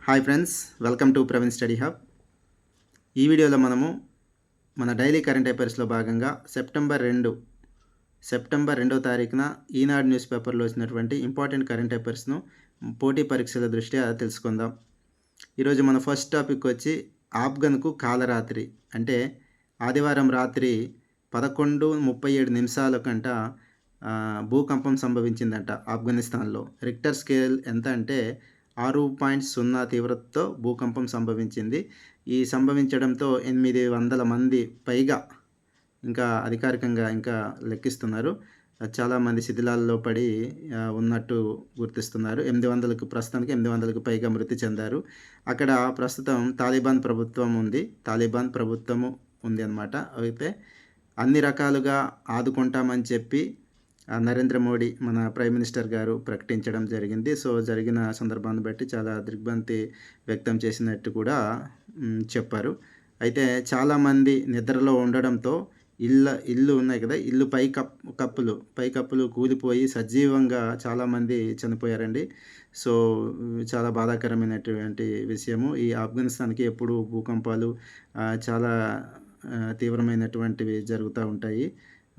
Hi friends, welcome to Praveen study hub. ఈ వీడియోలో మనము మన డైలీ కరెంట్ అఫైర్స్లో భాగంగా సెప్టెంబర్ 2వ తారీఖున ఈనాడు న్యూస్ పేపర్లో వచ్చినటువంటి ఇంపార్టెంట్ కరెంట్ అఫైర్స్ను పోటీ పరీక్షల దృష్ట్యా తెలుసుకుందాం. ఈరోజు మన ఫస్ట్ టాపిక్ వచ్చి ఆఫ్ఘన్కు కాలరాత్రి. అంటే ఆదివారం రాత్రి 11:37 కంట భూకంపం సంభవించిందంట ఆఫ్ఘనిస్తాన్లో. రిక్టర్ స్కేల్ ఎంత అంటే 6.0 తీవ్రతతో భూకంపం సంభవించింది. ఈ సంభవించడంతో 800 మంది పైగా ఇంకా అధికారికంగా ఇంకా లెక్కిస్తున్నారు. చాలామంది శిథిలాల్లో పడి ఉన్నట్టు గుర్తిస్తున్నారు. ప్రస్తుతానికి 800కు పైగా మృతి చెందారు. అక్కడ ప్రస్తుతం తాలిబాన్ ప్రభుత్వము ఉంది అన్నమాట. అయితే అన్ని రకాలుగా ఆదుకుంటామని చెప్పి నరేంద్ర మోడీ మన ప్రైమ్ మినిస్టర్ గారు ప్రకటించడం జరిగింది. సో జరిగిన సందర్భాన్ని బట్టి చాలా దిగ్భ్రాంతి వ్యక్తం చేసినట్టు కూడా చెప్పారు. అయితే చాలామంది నిద్రలో ఉండడంతో ఇల్లు ఉన్నాయి కదా, ఇల్లు పైకప్పులు కూలిపోయి సజీవంగా చాలామంది చనిపోయారండి. సో చాలా బాధాకరమైనటువంటి విషయము. ఈ ఆఫ్ఘనిస్తాన్కి ఎప్పుడు భూకంపాలు చాలా తీవ్రమైనటువంటివి జరుగుతూ ఉంటాయి.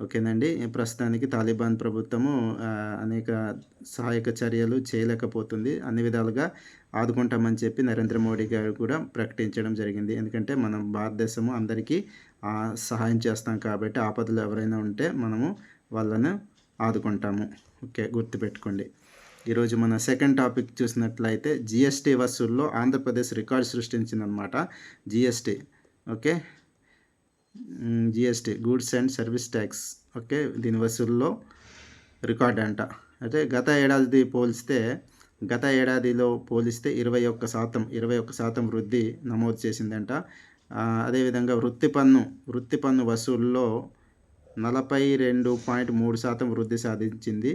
ఓకేనండి. ప్రస్తుతానికి తాలిబాన్ ప్రభుత్వము అనేక సహాయక చర్యలు చేయలేకపోతుంది. అన్ని విధాలుగా ఆదుకుంటామని చెప్పి నరేంద్ర మోడీ గారు కూడా ప్రకటించడం జరిగింది. ఎందుకంటే మనం భారతదేశము అందరికీ సహాయం చేస్తాం కాబట్టి ఆపదలు ఎవరైనా ఉంటే మనము వాళ్ళను ఆదుకుంటాము. ఓకే, గుర్తుపెట్టుకోండి. ఈరోజు మన సెకండ్ టాపిక్ చూసినట్లయితే జిఎస్టీ వసూల్లో ఆంధ్రప్రదేశ్ రికార్డు సృష్టించిందనమాట. Okay, GST goods and service tax. Okay, దీని వసూల్లో రికార్డ్ అంట. అయితే గత ఏడాదిలో పోలిస్తే 21% వృద్ధి నమోదు చేసిందంట. అదేవిధంగా వృత్తి పన్ను వసూల్లో 42.3% వృద్ధి సాధించింది.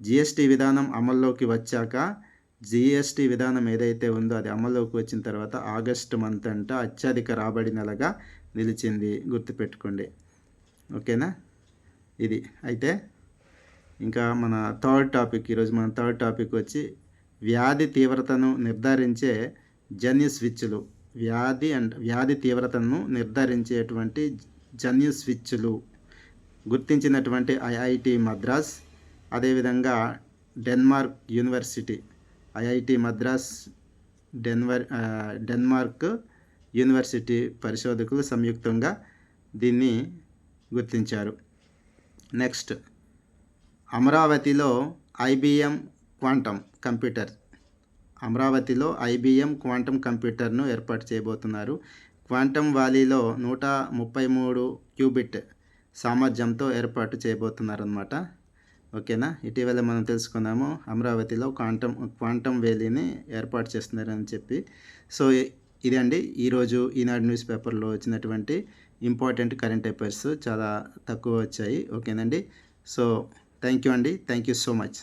జిఎస్టీ విధానం అమల్లోకి వచ్చాక జిఎస్టీ విధానం ఏదైతే ఉందో అది అమల్లోకి వచ్చిన తర్వాత ఆగస్టు మంత్ అంట అత్యధిక రాబడి నెలగా నిలిచింది. గుర్తుపెట్టుకోండి. ఓకేనా, ఇది. అయితే ఇంకా మన ఈరోజు మన థర్డ్ టాపిక్ వచ్చి వ్యాధి తీవ్రతను నిర్ధారించే జన్యు స్విచ్లు. వ్యాధి తీవ్రతను నిర్ధారించేటువంటి జన్యు స్విచ్లు గుర్తించినటువంటి ఐఐటి మద్రాస్, అదేవిధంగా Denmark university. IIT Madras, Denmark university పరిశోధకులు సంయుక్తంగా దీన్ని గుర్తించారు. నెక్స్ట్, అమరావతిలో ఐబిఎం క్వాంటమ్ కంప్యూటర్ను ఏర్పాటు చేయబోతున్నారు. క్వాంటమ్ వ్యాలీలో 133 క్యూబిట్ సామర్థ్యంతో ఏర్పాటు చేయబోతున్నారు అన్నమాట. ఓకేనా, ఇటీవల మనం తెలుసుకున్నాము అమరావతిలో క్వాంటమ్ వ్యాలీని ఏర్పాటు చేస్తున్నారని చెప్పి. సో ఇదండి ఈరోజు ఈనాడు న్యూస్ పేపర్లో వచ్చినటువంటి ఇంపార్టెంట్ కరెంట్ అఫైర్స్. చాలా తక్కువ వచ్చాయి. ఓకేనండి. So thank you so much.